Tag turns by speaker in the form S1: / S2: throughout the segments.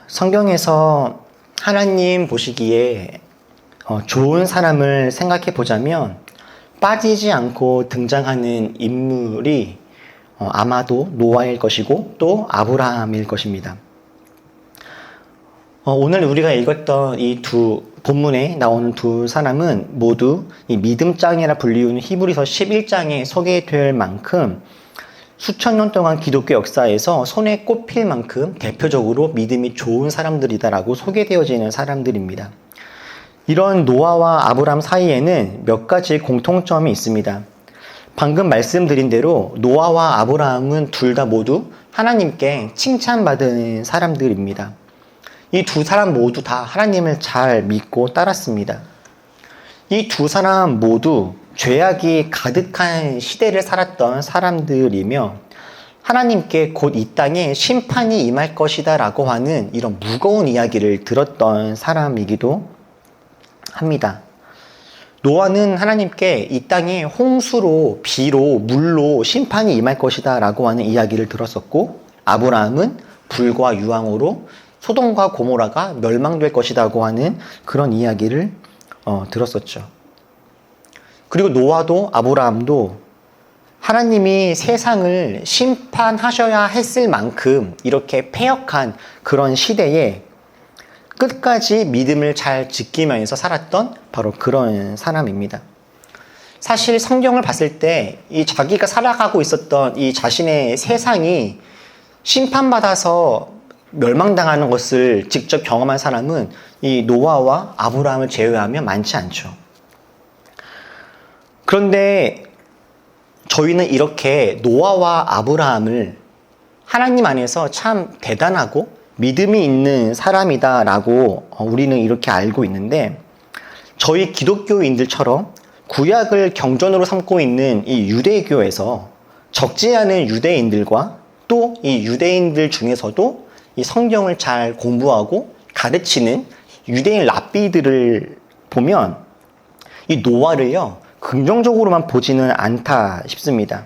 S1: 성경에서 하나님 보시기에 좋은 사람을 생각해 보자면 빠지지 않고 등장하는 인물이 아마도 노아일 것이고 또 아브라함일 것입니다. 오늘 우리가 읽었던 이 본문에 나오는 두 사람은 모두 이 믿음장이라 불리우는 히브리서 11장에 소개될 만큼 수천 년 동안 기독교 역사에서 손에 꼽힐 만큼 대표적으로 믿음이 좋은 사람들이다라고 소개되어지는 사람들입니다. 이런 노아와 아브람 사이에는 몇 가지 공통점이 있습니다. 방금 말씀드린 대로 노아와 아브라함은 둘 다 모두 하나님께 칭찬받은 사람들입니다. 이 두 사람 모두 다 하나님을 잘 믿고 따랐습니다. 이 두 사람 모두 죄악이 가득한 시대를 살았던 사람들이며 하나님께 곧 이 땅에 심판이 임할 것이다 라고 하는 이런 무거운 이야기를 들었던 사람이기도 합니다. 노아는 하나님께 이 땅에 홍수로, 비로, 물로 심판이 임할 것이다 라고 하는 이야기를 들었었고, 아브라함은 불과 유황으로 소돔과 고모라가 멸망될 것이라고 하는 그런 이야기를 들었었죠. 그리고 노아도 아브라함도 하나님이 세상을 심판하셔야 했을 만큼 이렇게 패역한 그런 시대에 끝까지 믿음을 잘 지키면서 살았던 바로 그런 사람입니다. 사실 성경을 봤을 때 이 자기가 살아가고 있었던 이 자신의 세상이 심판받아서 멸망당하는 것을 직접 경험한 사람은 이 노아와 아브라함을 제외하면 많지 않죠. 그런데 저희는 이렇게 노아와 아브라함을 하나님 안에서 참 대단하고 믿음이 있는 사람이다라고 우리는 이렇게 알고 있는데, 저희 기독교인들처럼 구약을 경전으로 삼고 있는 이 유대교에서 적지 않은 유대인들과 또 이 유대인들 중에서도 이 성경을 잘 공부하고 가르치는 유대인 랍비들을 보면 이 노아를요 긍정적으로만 보지는 않다 싶습니다.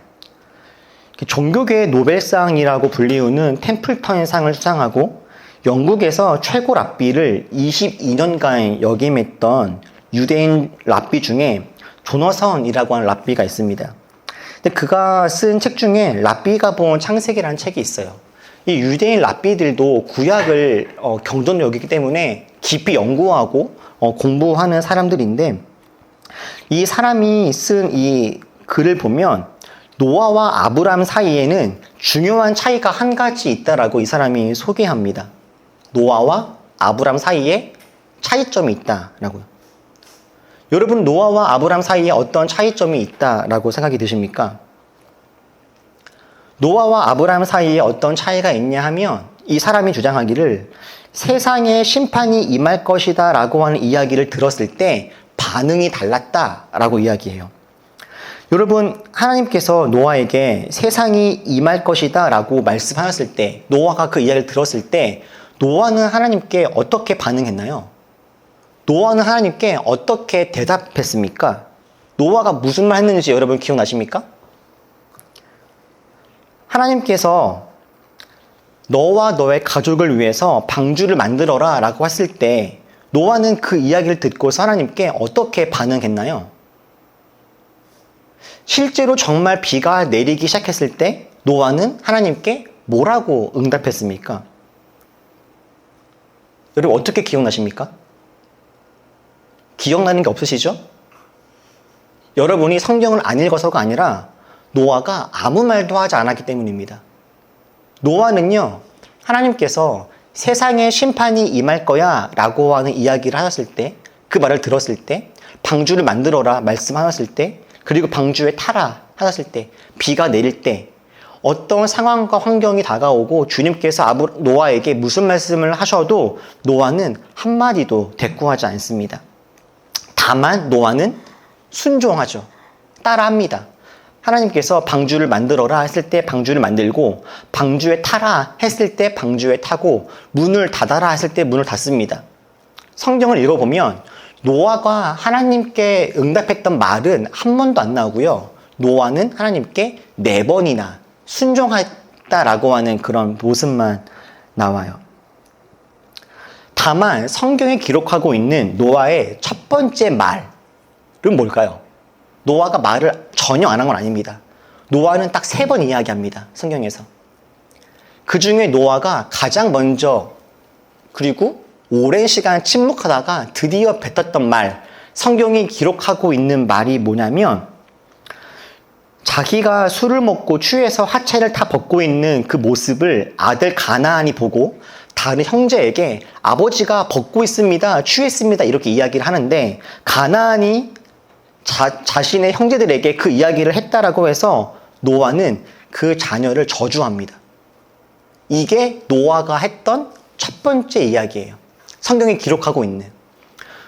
S1: 종교계의 노벨상이라고 불리우는 템플턴 상을 수상하고 영국에서 최고 랍비를 22년간 역임했던 유대인 랍비 중에 조너선이라고 하는 랍비가 있습니다. 근데 그가 쓴 책 중에 랍비가 본 창세기라는 책이 있어요. 이 유대인 랍비들도 구약을 경전으로 여기기 때문에 깊이 연구하고 공부하는 사람들인데, 이 사람이 쓴 이 글을 보면 노아와 아브람 사이에는 중요한 차이가 한 가지 있다라고 이 사람이 소개합니다. 노아와 아브람 사이에 차이점이 있다라고요. 여러분, 노아와 아브람 사이에 어떤 차이점이 있다라고 생각이 드십니까? 노아와 아브람 사이에 어떤 차이가 있냐 하면 이 사람이 주장하기를 세상에 심판이 임할 것이다 라고 하는 이야기를 들었을 때 반응이 달랐다라고 이야기해요. 여러분, 하나님께서 노아에게 세상이 임할 것이다 라고 말씀하셨을 때, 노아가 그 이야기를 들었을 때 노아는 하나님께 어떻게 반응했나요? 노아는 하나님께 어떻게 대답했습니까? 노아가 무슨 말 했는지 여러분 기억나십니까? 하나님께서 너와 너의 가족을 위해서 방주를 만들어라 라고 했을 때 노아는 그 이야기를 듣고서 하나님께 어떻게 반응했나요? 실제로 정말 비가 내리기 시작했을 때 노아는 하나님께 뭐라고 응답했습니까? 여러분, 어떻게 기억나십니까? 기억나는 게 없으시죠? 여러분이 성경을 안 읽어서가 아니라 노아가 아무 말도 하지 않았기 때문입니다. 노아는요, 하나님께서 세상에 심판이 임할 거야 라고 하는 이야기를 하셨을 때, 그 말을 들었을 때, 방주를 만들어라 말씀하셨을 때, 그리고 방주에 타라 하셨을 때, 비가 내릴 때, 어떤 상황과 환경이 다가오고 주님께서 노아에게 무슨 말씀을 하셔도 노아는 한마디도 대꾸하지 않습니다. 다만 노아는 순종하죠. 따라합니다. 하나님께서 방주를 만들어라 했을 때 방주를 만들고, 방주에 타라 했을 때 방주에 타고, 문을 닫아라 했을 때 문을 닫습니다. 성경을 읽어보면 노아가 하나님께 응답했던 말은 한 번도 안 나오고요, 노아는 하나님께 4번이나 순종했다라고 하는 그런 모습만 나와요. 다만 성경에 기록하고 있는 노아의 첫 번째 말은 뭘까요? 노아가 말을 전혀 안 한 건 아닙니다. 노아는 딱 3번 이야기합니다. 성경에서. 그 중에 노아가 가장 먼저 그리고 오랜 시간 침묵하다가 드디어 뱉었던 말, 성경이 기록하고 있는 말이 뭐냐면 자기가 술을 먹고 취해서 하체를 다 벗고 있는 그 모습을 아들 가나안이 보고 다른 형제에게 아버지가 벗고 있습니다, 취했습니다 이렇게 이야기를 하는데 가나안이 자신의 형제들에게 그 이야기를 했다라고 해서 노아는 그 자녀를 저주합니다. 이게 노아가 했던 첫 번째 이야기예요. 성경이 기록하고 있는.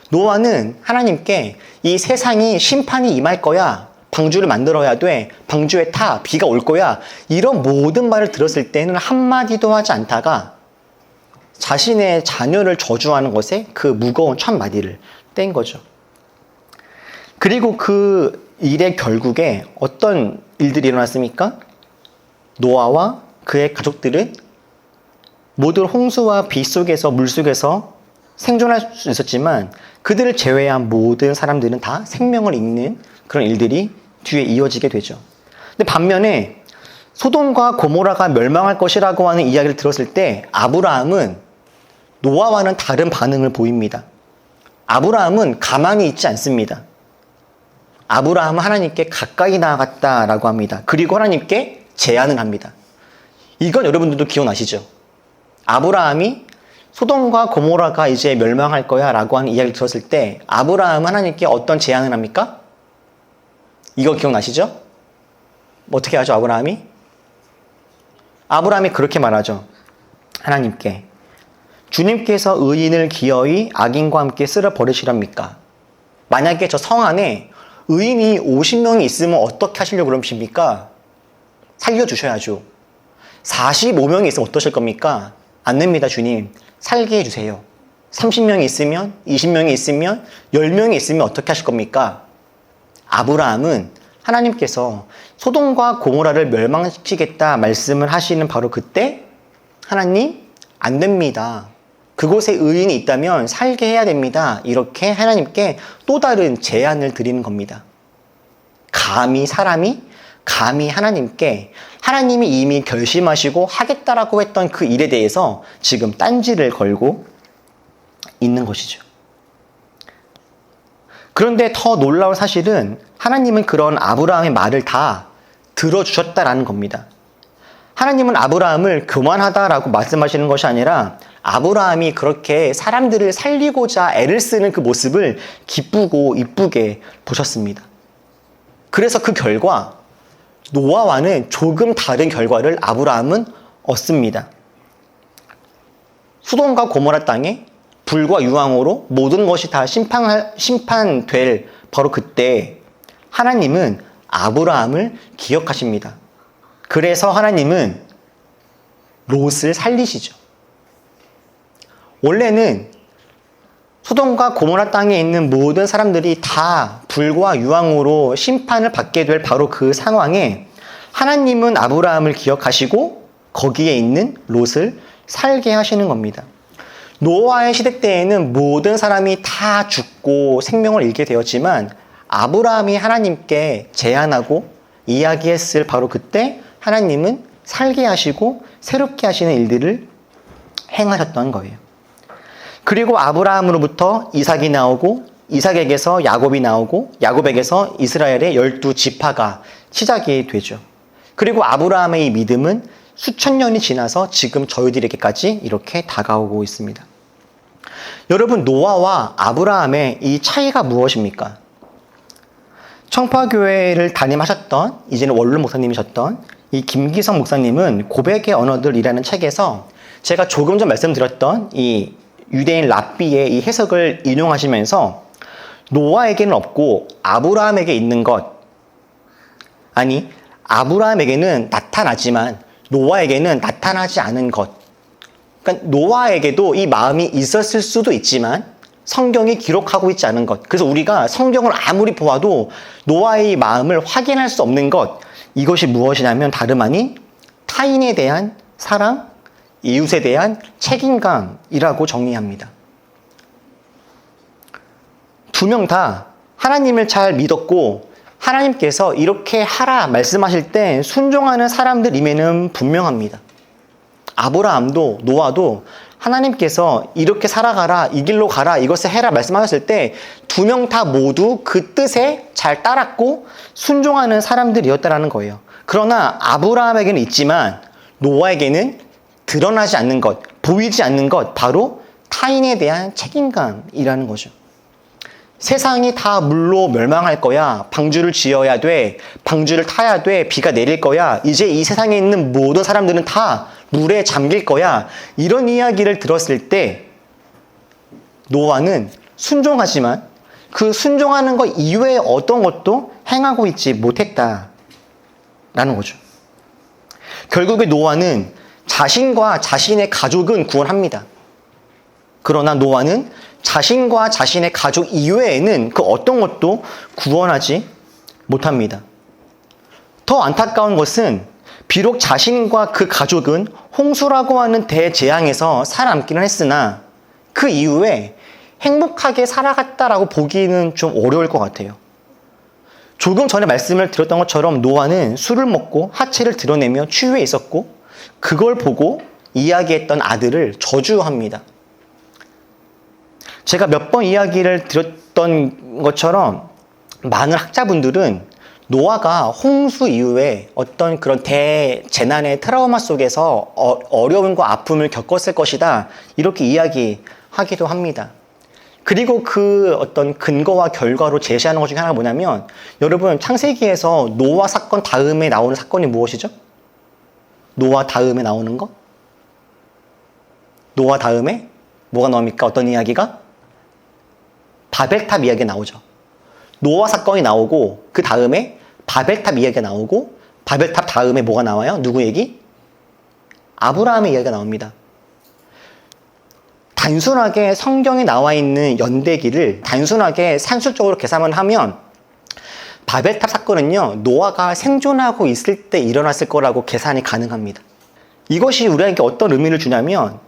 S1: 노아는 하나님께 이 세상이 심판이 임할 거야, 방주를 만들어야 돼, 방주에 타, 비가 올 거야, 이런 모든 말을 들었을 때는 한마디도 하지 않다가 자신의 자녀를 저주하는 것에 그 무거운 첫 마디를 뗀 거죠. 그리고 그 일의 결국에 어떤 일들이 일어났습니까? 노아와 그의 가족들은 모두 홍수와 비 속에서 물속에서 생존할 수 있었지만 그들을 제외한 모든 사람들은 다 생명을 잃는 그런 일들이 뒤에 이어지게 되죠. 근데 반면에 소돔과 고모라가 멸망할 것이라고 하는 이야기를 들었을 때 아브라함은 노아와는 다른 반응을 보입니다. 아브라함은 가만히 있지 않습니다. 아브라함은 하나님께 가까이 나아갔다라고 합니다. 그리고 하나님께 제안을 합니다. 이건 여러분들도 기억나시죠? 아브라함이 소돔과 고모라가 이제 멸망할 거야 라고 하는 이야기를 들었을 때 아브라함은 하나님께 어떤 제안을 합니까? 이거 기억나시죠? 어떻게 하죠, 아브라함이? 아브라함이 그렇게 말하죠. 하나님께 주님께서 의인을 기어이 악인과 함께 쓸어 버리시렵니까? 만약에 저 성 안에 의인이 50명이 있으면 어떻게 하시려고 그러십니까? 살려주셔야죠. 45명이 있으면 어떠실 겁니까? 안 됩니다, 주님. 살게 해주세요. 30명이 있으면, 20명이 있으면, 10명이 있으면 어떻게 하실 겁니까? 아브라함은 하나님께서 소돔과 고모라를 멸망시키겠다 말씀을 하시는 바로 그때 하나님, 안 됩니다. 그곳에 의인이 있다면 살게 해야 됩니다. 이렇게 하나님께 또 다른 제안을 드리는 겁니다. 감히 하나님께 하나님이 이미 결심하시고 하겠다라고 했던 그 일에 대해서 지금 딴지를 걸고 있는 것이죠. 그런데 더 놀라운 사실은 하나님은 그런 아브라함의 말을 다 들어주셨다라는 겁니다. 하나님은 아브라함을 교만하다라고 말씀하시는 것이 아니라 아브라함이 그렇게 사람들을 살리고자 애를 쓰는 그 모습을 기쁘고 이쁘게 보셨습니다. 그래서 그 결과 노아와는 조금 다른 결과를 아브라함은 얻습니다. 소돔과 고모라 땅에 불과 유황으로 모든 것이 다 심판될 바로 그때 하나님은 아브라함을 기억하십니다. 그래서 하나님은 롯을 살리시죠. 원래는 소돔과 고모라 땅에 있는 모든 사람들이 다 불과 유황으로 심판을 받게 될 바로 그 상황에 하나님은 아브라함을 기억하시고 거기에 있는 롯을 살게 하시는 겁니다. 노아의 시대 때에는 모든 사람이 다 죽고 생명을 잃게 되었지만 아브라함이 하나님께 제안하고 이야기했을 바로 그때 하나님은 살게 하시고 새롭게 하시는 일들을 행하셨던 거예요. 그리고 아브라함으로부터 이삭이 나오고 이삭에게서 야곱이 나오고 야곱에게서 이스라엘의 12지파가 시작이 되죠. 그리고 아브라함의 이 믿음은 수천 년이 지나서 지금 저희들에게까지 이렇게 다가오고 있습니다. 여러분, 노아와 아브라함의 이 차이가 무엇입니까? 청파교회를 담임하셨던, 이제는 원로 목사님이셨던 이 김기성 목사님은 고백의 언어들이라는 책에서 제가 조금 전 말씀드렸던 이 유대인 랍비의 이 해석을 인용하시면서 노아에게는 없고 아브라함에게 있는 것, 아니 아브라함에게는 나타나지만 노아에게는 나타나지 않은 것, 그러니까 노아에게도 이 마음이 있었을 수도 있지만 성경이 기록하고 있지 않은 것, 그래서 우리가 성경을 아무리 보아도 노아의 마음을 확인할 수 없는 것, 이것이 무엇이냐면 다름 아닌 타인에 대한 사랑, 이웃에 대한 책임감이라고 정리합니다. 두 명 다 하나님을 잘 믿었고 하나님께서 이렇게 하라 말씀하실 때 순종하는 사람들임에는 분명합니다. 아브라함도 노아도 하나님께서 이렇게 살아가라, 이 길로 가라, 이것을 해라 말씀하셨을 때 두 명 다 모두 그 뜻에 잘 따랐고 순종하는 사람들이었다라는 거예요. 그러나 아브라함에게는 있지만 노아에게는 드러나지 않는 것, 보이지 않는 것, 바로 타인에 대한 책임감이라는 거죠. 세상이 다 물로 멸망할 거야, 방주를 지어야 돼, 방주를 타야 돼, 비가 내릴 거야, 이제 이 세상에 있는 모든 사람들은 다 물에 잠길 거야, 이런 이야기를 들었을 때 노아는 순종하지만 그 순종하는 것 이외에 어떤 것도 행하고 있지 못했다라는 거죠. 결국에 노아는 자신과 자신의 가족은 구원합니다. 그러나 노아는 자신과 자신의 가족 이외에는 그 어떤 것도 구원하지 못합니다. 더 안타까운 것은 비록 자신과 그 가족은 홍수라고 하는 대재앙에서 살아남기는 했으나 그 이후에 행복하게 살아갔다라고 보기는 좀 어려울 것 같아요. 조금 전에 말씀을 드렸던 것처럼 노아는 술을 먹고 하체를 드러내며 추위에 있었고 그걸 보고 이야기했던 아들을 저주합니다. 제가 몇 번 이야기를 드렸던 것처럼 많은 학자분들은 노아가 홍수 이후에 어떤 그런 대재난의 트라우마 속에서 어려움과 아픔을 겪었을 것이다 이렇게 이야기하기도 합니다. 그리고 그 어떤 근거와 결과로 제시하는 것 중에 하나가 뭐냐면 여러분 창세기에서 노아 사건 다음에 나오는 사건이 무엇이죠? 노아 다음에 나오는 거? 노아 다음에 뭐가 나옵니까? 어떤 이야기가? 바벨탑 이야기가 나오죠. 노아 사건이 나오고 그 다음에 바벨탑 이야기가 나오고 바벨탑 다음에 뭐가 나와요? 누구 얘기? 아브라함의 이야기가 나옵니다. 단순하게 성경에 나와 있는 연대기를 단순하게 산술적으로 계산을 하면 바벨탑 사건은요, 노아가 생존하고 있을 때 일어났을 거라고 계산이 가능합니다. 이것이 우리에게 어떤 의미를 주냐면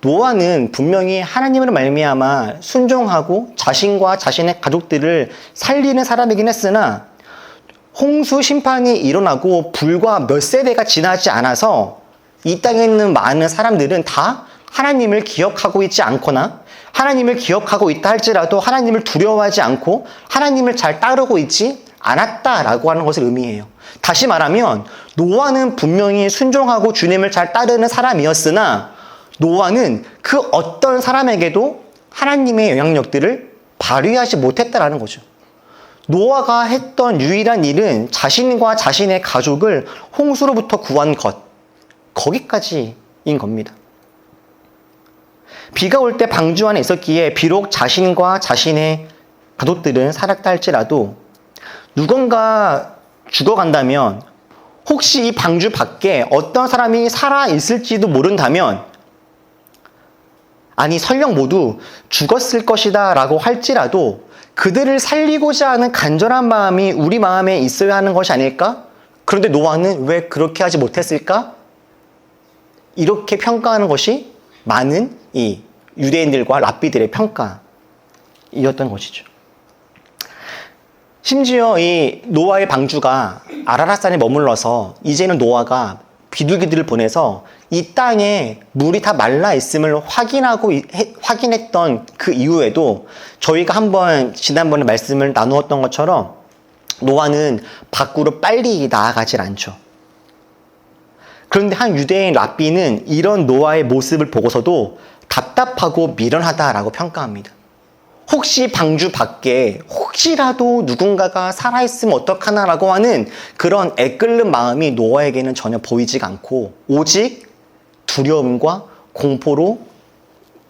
S1: 노아는 분명히 하나님으로 말미암아 순종하고 자신과 자신의 가족들을 살리는 사람이긴 했으나 홍수 심판이 일어나고 불과 몇 세대가 지나지 않아서 이 땅에 있는 많은 사람들은 다 하나님을 기억하고 있지 않거나 하나님을 기억하고 있다 할지라도 하나님을 두려워하지 않고 하나님을 잘 따르고 있지 않았다라고 하는 것을 의미해요. 다시 말하면 노아는 분명히 순종하고 주님을 잘 따르는 사람이었으나 노아는 그 어떤 사람에게도 하나님의 영향력들을 발휘하지 못했다라는 거죠. 노아가 했던 유일한 일은 자신과 자신의 가족을 홍수로부터 구한 것, 거기까지인 겁니다. 비가 올 때 방주 안에 있었기에 비록 자신과 자신의 가족들은 살았다 할지라도 누군가 죽어간다면 혹시 이 방주 밖에 어떤 사람이 살아있을지도 모른다면 아니 설령 모두 죽었을 것이다 라고 할지라도 그들을 살리고자 하는 간절한 마음이 우리 마음에 있어야 하는 것이 아닐까? 그런데 노아는 왜 그렇게 하지 못했을까? 이렇게 평가하는 것이 많은 이 유대인들과 랍비들의 평가이었던 것이죠. 심지어 이 노아의 방주가 아라랏산에 머물러서 이제는 노아가 비둘기들을 보내서 이 땅에 물이 다 말라 있음을 확인했던 그 이후에도 저희가 한번 지난번에 말씀을 나누었던 것처럼 노아는 밖으로 빨리 나아가질 않죠. 그런데 한 유대인 랍비는 이런 노아의 모습을 보고서도 답답하고 미련하다라고 평가합니다. 혹시 방주 밖에 혹시라도 누군가가 살아있으면 어떡하나라고 하는 그런 애끓는 마음이 노아에게는 전혀 보이지가 않고 오직 두려움과 공포로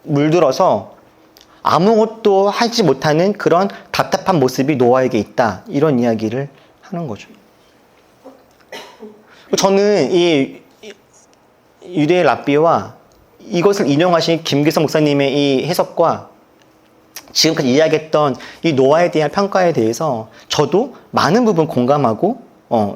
S1: 물들어서 아무것도 하지 못하는 그런 답답한 모습이 노아에게 있다. 이런 이야기를 하는 거죠. 저는 이 유대의 랍비와 이것을 인용하신 김기성 목사님의 이 해석과 지금까지 이야기했던 이 노아에 대한 평가에 대해서 저도 많은 부분 공감하고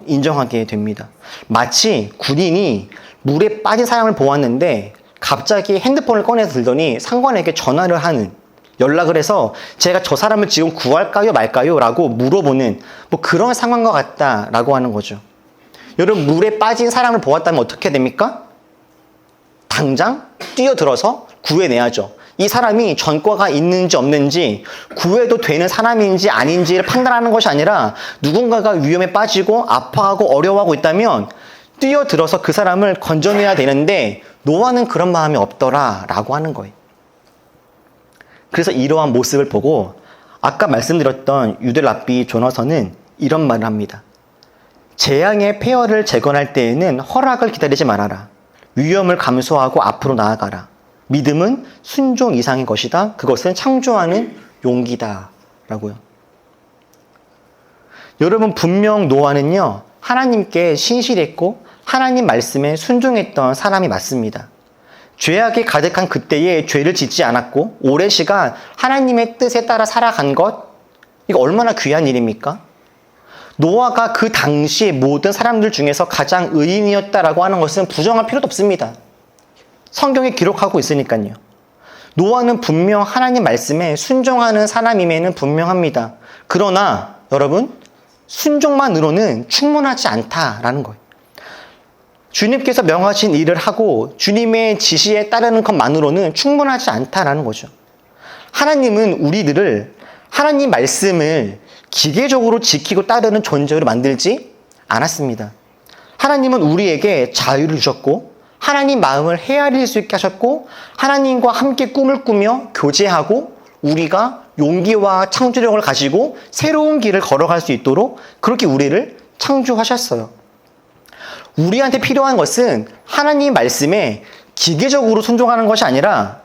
S1: 인정하게 됩니다. 마치 군인이 물에 빠진 사람을 보았는데 갑자기 핸드폰을 꺼내서 들더니 상관에게 전화를 하는 연락을 해서 제가 저 사람을 지금 구할까요 말까요? 라고 물어보는 뭐 그런 상황과 같다라고 하는 거죠. 여러분, 물에 빠진 사람을 보았다면 어떻게 됩니까? 당장 뛰어들어서 구해내야죠. 이 사람이 전과가 있는지 없는지, 구해도 되는 사람인지 아닌지를 판단하는 것이 아니라 누군가가 위험에 빠지고 아파하고 어려워하고 있다면 뛰어들어서 그 사람을 건져내야 되는데 노아는 그런 마음이 없더라 라고 하는 거예요. 그래서 이러한 모습을 보고 아까 말씀드렸던 유대 랍비 조너선은 이런 말을 합니다. 재앙의 폐허를 재건할 때에는 허락을 기다리지 말아라. 위험을 감수하고 앞으로 나아가라. 믿음은 순종 이상의 것이다. 그것은 창조하는 용기다. 라고요. 여러분, 분명 노아는요, 하나님께 신실했고 하나님 말씀에 순종했던 사람이 맞습니다. 죄악이 가득한 그때에 죄를 짓지 않았고 오랜 시간 하나님의 뜻에 따라 살아간 것, 이거 얼마나 귀한 일입니까? 노아가 그 당시 모든 사람들 중에서 가장 의인이었다라고 하는 것은 부정할 필요도 없습니다. 성경에 기록하고 있으니까요. 노아는 분명 하나님 말씀에 순종하는 사람임에는 분명합니다. 그러나 여러분, 순종만으로는 충분하지 않다라는 거예요. 주님께서 명하신 일을 하고 주님의 지시에 따르는 것만으로는 충분하지 않다라는 거죠. 하나님은 우리들을 하나님 말씀을 기계적으로 지키고 따르는 존재로 만들지 않았습니다. 하나님은 우리에게 자유를 주셨고 하나님 마음을 헤아릴 수 있게 하셨고 하나님과 함께 꿈을 꾸며 교제하고 우리가 용기와 창조력을 가지고 새로운 길을 걸어갈 수 있도록 그렇게 우리를 창조하셨어요. 우리한테 필요한 것은 하나님 말씀에 기계적으로 순종하는 것이 아니라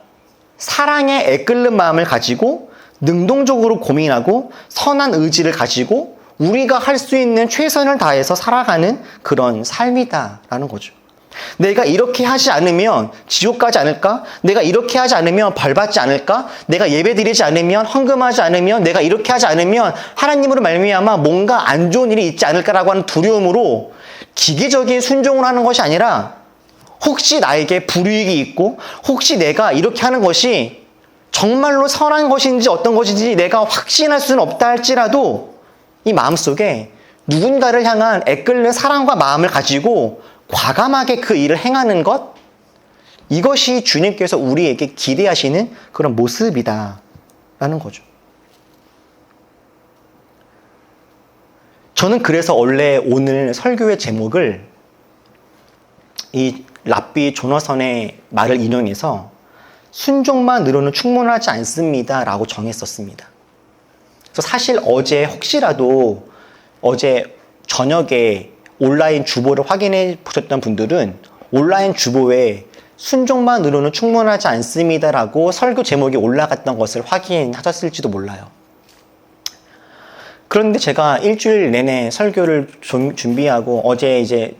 S1: 사랑에 애끓는 마음을 가지고 능동적으로 고민하고 선한 의지를 가지고 우리가 할 수 있는 최선을 다해서 살아가는 그런 삶이다라는 거죠. 내가 이렇게 하지 않으면 지옥 가지 않을까? 내가 이렇게 하지 않으면 벌받지 않을까? 내가 예배드리지 않으면, 헌금하지 않으면, 내가 이렇게 하지 않으면 하나님으로 말미암아 뭔가 안 좋은 일이 있지 않을까라고 하는 두려움으로 기계적인 순종을 하는 것이 아니라 혹시 나에게 불이익이 있고 혹시 내가 이렇게 하는 것이 정말로 선한 것인지 어떤 것인지 내가 확신할 수는 없다 할지라도 이 마음속에 누군가를 향한 애끓는 사랑과 마음을 가지고 과감하게 그 일을 행하는 것, 이것이 주님께서 우리에게 기대하시는 그런 모습이다 라는 거죠. 저는 그래서 원래 오늘 설교의 제목을 이 랍비 조너선의 말을 인용해서 순종만으로는 충분하지 않습니다 라고 정했었습니다. 그래서 사실 어제 혹시라도 어제 저녁에 온라인 주보를 확인해 보셨던 분들은 온라인 주보에 순종만으로는 충분하지 않습니다라고 설교 제목이 올라갔던 것을 확인하셨을지도 몰라요. 그런데 제가 일주일 내내 설교를 준비하고 어제 이제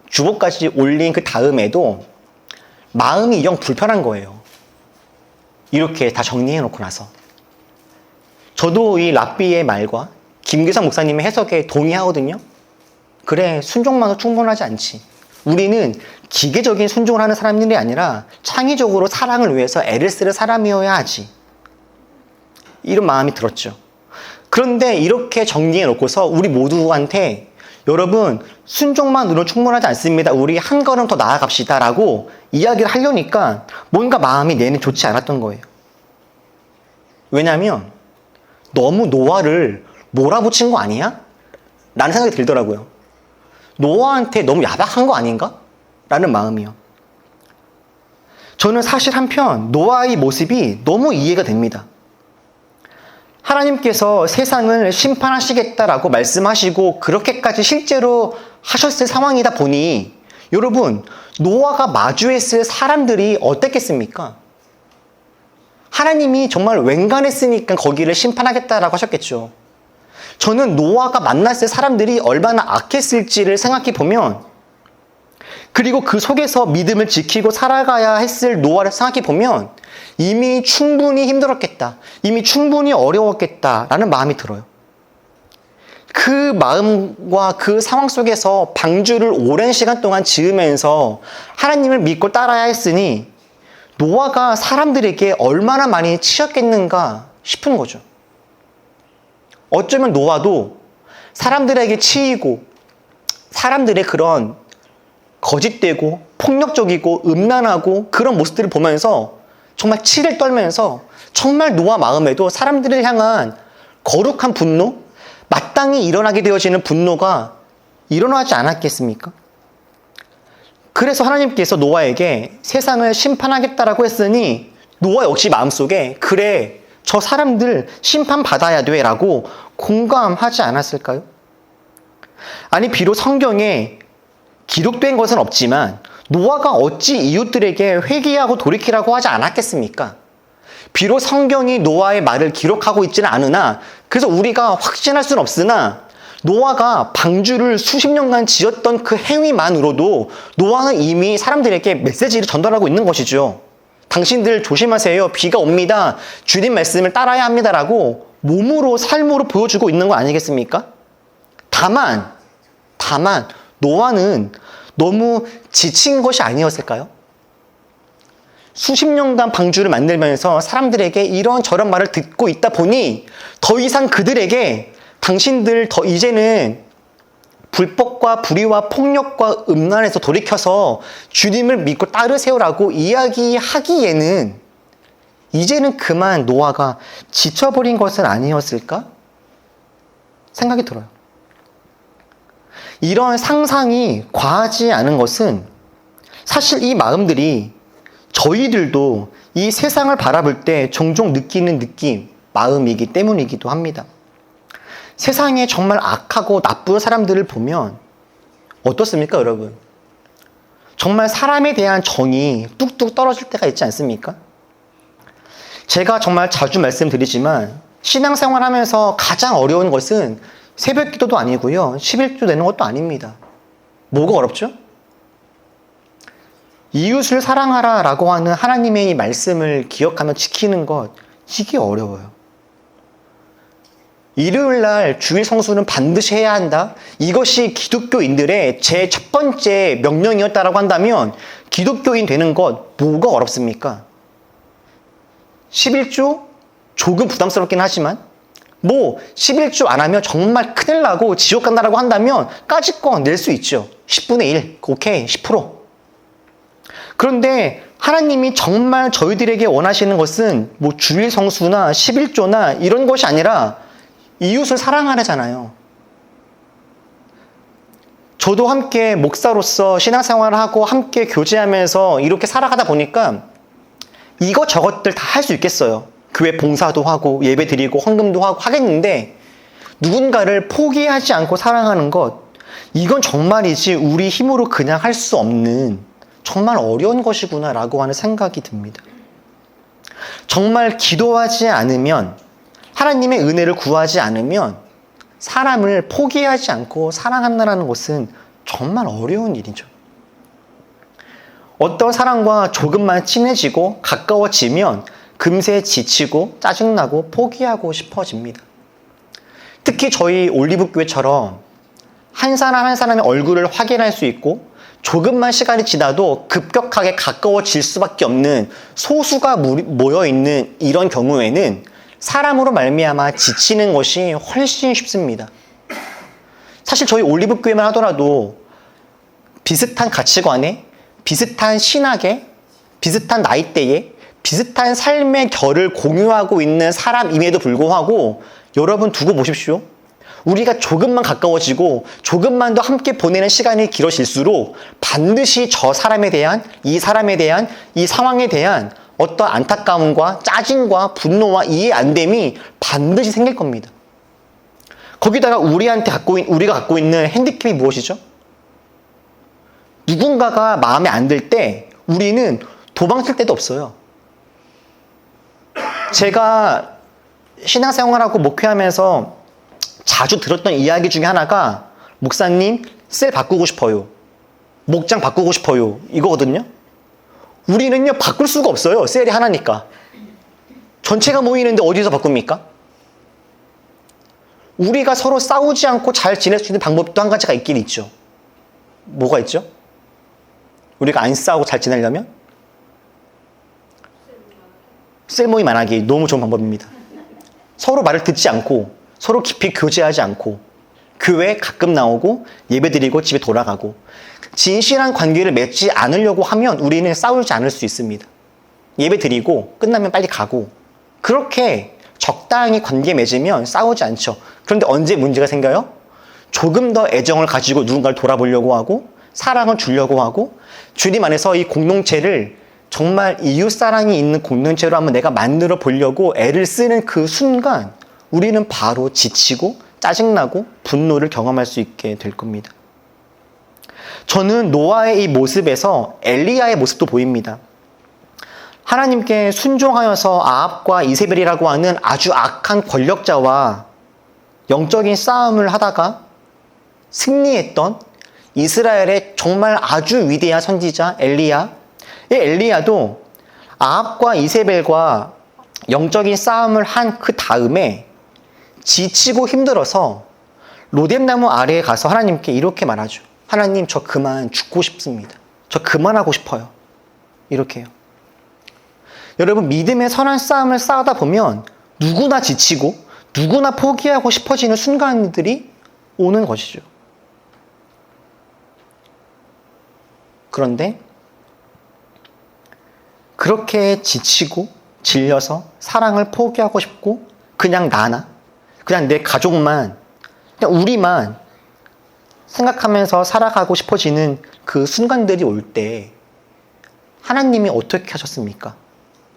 S1: 주보까지 올린 그 다음에도 마음이 영 불편한 거예요. 이렇게 다 정리해 놓고 나서. 저도 이 랍비의 말과 김규상 목사님의 해석에 동의하거든요. 그래, 순종만으로 충분하지 않지. 우리는 기계적인 순종을 하는 사람들이 아니라 창의적으로 사랑을 위해서 애를 쓰는 사람이어야 하지. 이런 마음이 들었죠. 그런데 이렇게 정리해 놓고서 우리 모두한테 여러분, 순종만으로 충분하지 않습니다. 우리 한 걸음 더 나아갑시다 라고 이야기를 하려니까 뭔가 마음이 내내 좋지 않았던 거예요. 왜냐하면 너무 노아를 몰아붙인 거 아니야? 라는 생각이 들더라고요. 노아한테 너무 야박한 거 아닌가? 라는 마음이요. 저는 사실 한편 노아의 모습이 너무 이해가 됩니다. 하나님께서 세상을 심판하시겠다라고 말씀하시고 그렇게까지 실제로 하셨을 상황이다 보니 여러분, 노아가 마주했을 사람들이 어땠겠습니까? 하나님이 정말 웬간했으니까 거기를 심판하겠다라고 하셨겠죠. 저는 노아가 만났을 사람들이 얼마나 악했을지를 생각해 보면, 그리고 그 속에서 믿음을 지키고 살아가야 했을 노아를 생각해 보면 이미 충분히 힘들었겠다, 이미 충분히 어려웠겠다라는 마음이 들어요. 그 마음과 그 상황 속에서 방주를 오랜 시간 동안 지으면서 하나님을 믿고 따라야 했으니 노아가 사람들에게 얼마나 많이 치였겠는가 싶은 거죠. 어쩌면 노아도 사람들에게 치이고 사람들의 그런 거짓되고 폭력적이고 음란하고 그런 모습들을 보면서 정말 치를 떨면서 정말 노아 마음에도 사람들을 향한 거룩한 분노, 마땅히 일어나게 되어지는 분노가 일어나지 않았겠습니까? 그래서 하나님께서 노아에게 세상을 심판하겠다라고 했으니 노아 역시 마음속에 그래, 저 사람들 심판받아야 돼 라고 공감하지 않았을까요? 아니, 비록 성경에 기록된 것은 없지만 노아가 어찌 이웃들에게 회개하고 돌이키라고 하지 않았겠습니까? 비록 성경이 노아의 말을 기록하고 있지는 않으나, 그래서 우리가 확신할 수는 없으나 노아가 방주를 수십 년간 지었던 그 행위만으로도 노아는 이미 사람들에게 메시지를 전달하고 있는 것이죠. 당신들 조심하세요. 비가 옵니다. 주님 말씀을 따라야 합니다라고 몸으로 삶으로 보여주고 있는 거 아니겠습니까? 다만 노아는 너무 지친 것이 아니었을까요? 수십 년간 방주를 만들면서 사람들에게 이런저런 말을 듣고 있다 보니 더 이상 그들에게 당신들 이제는 불법과 불의와 폭력과 음란에서 돌이켜서 주님을 믿고 따르세요라고 이야기하기에는 이제는 그만 노아가 지쳐버린 것은 아니었을까? 생각이 들어요. 이런 상상이 과하지 않은 것은 사실 이 마음들이 저희들도 이 세상을 바라볼 때 종종 느끼는 느낌, 마음이기 때문이기도 합니다. 세상에 정말 악하고 나쁜 사람들을 보면 어떻습니까, 여러분? 정말 사람에 대한 정이 뚝뚝 떨어질 때가 있지 않습니까? 제가 정말 자주 말씀드리지만 신앙생활 하면서 가장 어려운 것은 새벽 기도도 아니고요, 11조 내는 것도 아닙니다. 뭐가 어렵죠? 이웃을 사랑하라 라고 하는 하나님의 이 말씀을 기억하며 지키는 것, 이게 어려워요. 일요일날 주일 성수는 반드시 해야 한다. 이것이 기독교인들의 제 첫 번째 명령이었다라고 한다면 기독교인 되는 것 뭐가 어렵습니까? 11조? 조금 부담스럽긴 하지만 11조 안 하면 정말 큰일 나고 지옥 간다라고 한다면 까짓거 낼 수 있죠. 10분의 1, 오케이, 10%. 그런데 하나님이 정말 저희들에게 원하시는 것은 주일 성수나 11조나 이런 것이 아니라 이웃을 사랑하라잖아요. 저도 함께 목사로서 신앙생활을 하고 함께 교제하면서 이렇게 살아가다 보니까 이것저것들 다 할 수 있겠어요. 교회 봉사도 하고 예배 드리고 헌금도 하고 하겠는데 누군가를 포기하지 않고 사랑하는 것, 이건 정말이지 우리 힘으로 그냥 할 수 없는 정말 어려운 것이구나 라고 하는 생각이 듭니다. 정말 기도하지 않으면, 하나님의 은혜를 구하지 않으면 사람을 포기하지 않고 사랑한다는 것은 정말 어려운 일이죠. 어떤 사람과 조금만 친해지고 가까워지면 금세 지치고 짜증나고 포기하고 싶어집니다. 특히 저희 올리브교회처럼 한 사람 한 사람의 얼굴을 확인할 수 있고 조금만 시간이 지나도 급격하게 가까워질 수밖에 없는 소수가 모여있는 이런 경우에는 사람으로 말미암아 지치는 것이 훨씬 쉽습니다. 사실 저희 올리브교회만 하더라도 비슷한 가치관에, 비슷한 신학에, 비슷한 나이대에, 비슷한 삶의 결을 공유하고 있는 사람임에도 불구하고 여러분 두고 보십시오. 우리가 조금만 가까워지고 조금만 더 함께 보내는 시간이 길어질수록 반드시 저 사람에 대한, 이 사람에 대한, 이 상황에 대한 어떤 안타까움과 짜증과 분노와 이해 안 됨이 반드시 생길 겁니다. 거기다가 우리가 갖고 있는 핸디캡이 무엇이죠? 누군가가 마음에 안 들 때 우리는 도망칠 데도 없어요. 제가 신앙생활하고 목회하면서 자주 들었던 이야기 중에 하나가 목사님, 셀 바꾸고 싶어요. 목장 바꾸고 싶어요. 이거거든요. 우리는요, 바꿀 수가 없어요. 셀이 하나니까. 전체가 모이는데 어디서 바꿉니까? 우리가 서로 싸우지 않고 잘 지낼 수 있는 방법도 한 가지가 있긴 있죠. 뭐가 있죠? 우리가 안 싸우고 잘 지내려면? 쓸모임 안 하기 너무 좋은 방법입니다. 서로 말을 듣지 않고 서로 깊이 교제하지 않고 교회 가끔 나오고 예배드리고 집에 돌아가고 진실한 관계를 맺지 않으려고 하면 우리는 싸우지 않을 수 있습니다. 예배드리고 끝나면 빨리 가고 그렇게 적당히 관계 맺으면 싸우지 않죠. 그런데 언제 문제가 생겨요? 조금 더 애정을 가지고 누군가를 돌아보려고 하고 사랑을 주려고 하고 주님 안에서 이 공동체를 정말 이웃사랑이 있는 공동체로 한번 내가 만들어 보려고 애를 쓰는 그 순간 우리는 바로 지치고 짜증나고 분노를 경험할 수 있게 될 겁니다. 저는 노아의 이 모습에서 엘리야의 모습도 보입니다. 하나님께 순종하여서 아합과 이세벨이라고 하는 아주 악한 권력자와 영적인 싸움을 하다가 승리했던 이스라엘의 정말 아주 위대한 선지자 엘리야. 이 엘리야도 아합과 이세벨과 영적인 싸움을 한 그 다음에 지치고 힘들어서 로뎀나무 아래에 가서 하나님께 이렇게 말하죠. 하나님, 저 그만 죽고 싶습니다. 저 그만하고 싶어요. 이렇게 해요. 여러분, 믿음의 선한 싸움을 싸우다 보면 누구나 지치고 누구나 포기하고 싶어지는 순간들이 오는 것이죠. 그런데 그렇게 지치고 질려서 사랑을 포기하고 싶고 그냥 그냥 내 가족만, 그냥 우리만 생각하면서 살아가고 싶어지는 그 순간들이 올 때 하나님이 어떻게 하셨습니까?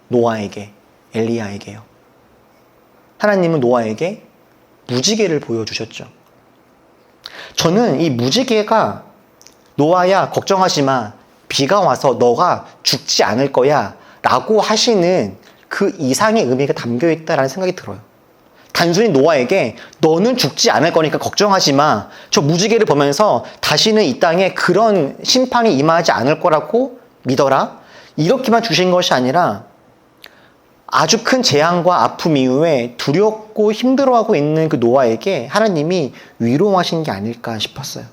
S1: 노아에게, 엘리야에게요. 하나님은 노아에게 무지개를 보여주셨죠. 저는 이 무지개가 노아야 걱정하지 마. 비가 와서 너가 죽지 않을 거야 라고 하시는 그 이상의 의미가 담겨 있다는 생각이 들어요. 단순히 노아에게 너는 죽지 않을 거니까 걱정하지 마. 저 무지개를 보면서 다시는 이 땅에 그런 심판이 임하지 않을 거라고 믿어라. 이렇게만 주신 것이 아니라 아주 큰 재앙과 아픔 이후에 두렵고 힘들어하고 있는 그 노아에게 하나님이 위로하신 게 아닐까 싶었어요.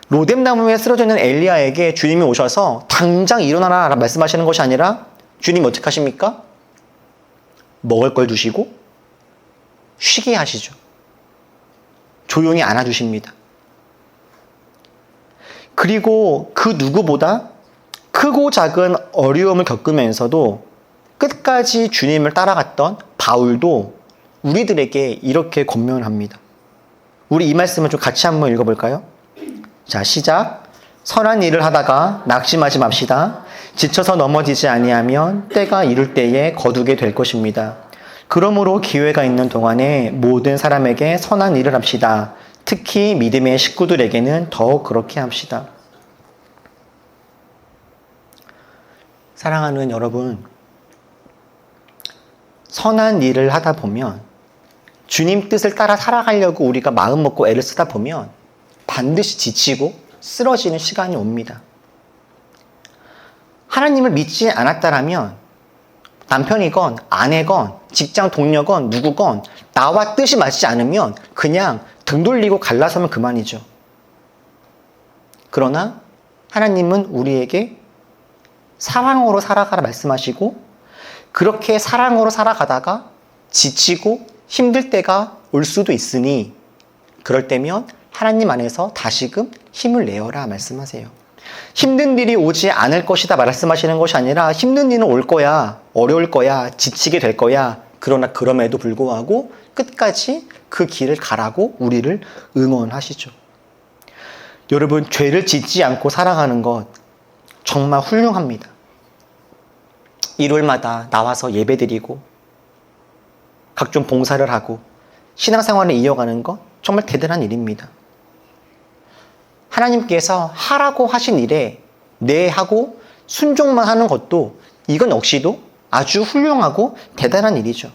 S1: 로뎀나무에 쓰러져 있는 엘리야에게 주님이 오셔서 당장 일어나라 말씀하시는 것이 아니라 주님이 어떻게 하십니까? 먹을 걸 주시고 쉬게 하시죠. 조용히 안아주십니다. 그리고 그 누구보다 크고 작은 어려움을 겪으면서도 끝까지 주님을 따라갔던 바울도 우리들에게 이렇게 권면을 합니다. 우리 이 말씀을 좀 같이 한번 읽어볼까요? 자, 시작. 선한 일을 하다가 낙심하지 맙시다. 지쳐서 넘어지지 아니하면 때가 이룰 때에 거두게 될 것입니다. 그러므로 기회가 있는 동안에 모든 사람에게 선한 일을 합시다. 특히 믿음의 식구들에게는 더욱 그렇게 합시다. 사랑하는 여러분, 선한 일을 하다 보면 주님 뜻을 따라 살아가려고 우리가 마음 먹고 애를 쓰다 보면 반드시 지치고 쓰러지는 시간이 옵니다. 하나님을 믿지 않았다라면 남편이건 아내건 직장 동료건 누구건 나와 뜻이 맞지 않으면 그냥 등 돌리고 갈라서면 그만이죠. 그러나 하나님은 우리에게 사랑으로 살아가라 말씀하시고 그렇게 사랑으로 살아가다가 지치고 힘들 때가 올 수도 있으니 그럴 때면 하나님 안에서 다시금 힘을 내어라 말씀하세요. 힘든 일이 오지 않을 것이다 말씀하시는 것이 아니라 힘든 일은 올 거야, 어려울 거야, 지치게 될 거야. 그러나 그럼에도 불구하고 끝까지 그 길을 가라고 우리를 응원하시죠. 여러분, 죄를 짓지 않고 살아가는 것 정말 훌륭합니다. 일요일마다 나와서 예배드리고 각종 봉사를 하고 신앙생활을 이어가는 것 정말 대단한 일입니다. 하나님께서 하라고 하신 일에 네 하고 순종만 하는 것도 이건 역시도 아주 훌륭하고 대단한 일이죠.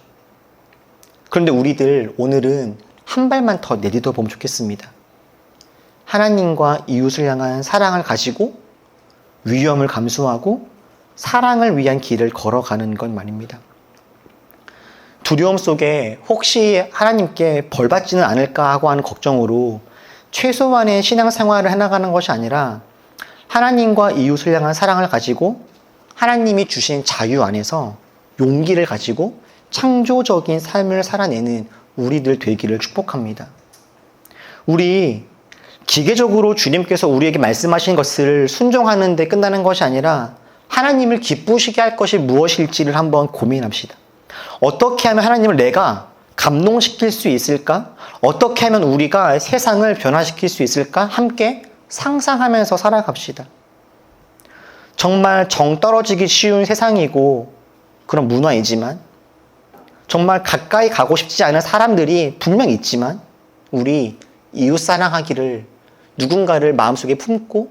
S1: 그런데 우리들 오늘은 한 발만 더 내딛어 보면 좋겠습니다. 하나님과 이웃을 향한 사랑을 가지고 위험을 감수하고 사랑을 위한 길을 걸어가는 것 말입니다. 두려움 속에 혹시 하나님께 벌 받지는 않을까 하고 하는 걱정으로 최소한의 신앙생활을 해나가는 것이 아니라 하나님과 이웃을 향한 사랑을 가지고 하나님이 주신 자유 안에서 용기를 가지고 창조적인 삶을 살아내는 우리들 되기를 축복합니다. 우리 기계적으로 주님께서 우리에게 말씀하신 것을 순종하는 데 끝나는 것이 아니라 하나님을 기쁘시게 할 것이 무엇일지를 한번 고민합시다. 어떻게 하면 하나님을 내가 감동시킬 수 있을까? 어떻게 하면 우리가 세상을 변화시킬 수 있을까? 함께 상상하면서 살아갑시다. 정말 정 떨어지기 쉬운 세상이고 그런 문화이지만 정말 가까이 가고 싶지 않은 사람들이 분명 있지만 우리 이웃 사랑하기를 누군가를 마음속에 품고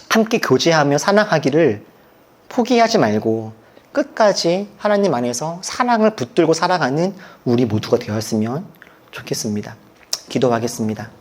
S1: 함께 교제하며 사랑하기를 포기하지 말고 끝까지 하나님 안에서 사랑을 붙들고 살아가는 우리 모두가 되었으면 좋겠습니다. 기도하겠습니다.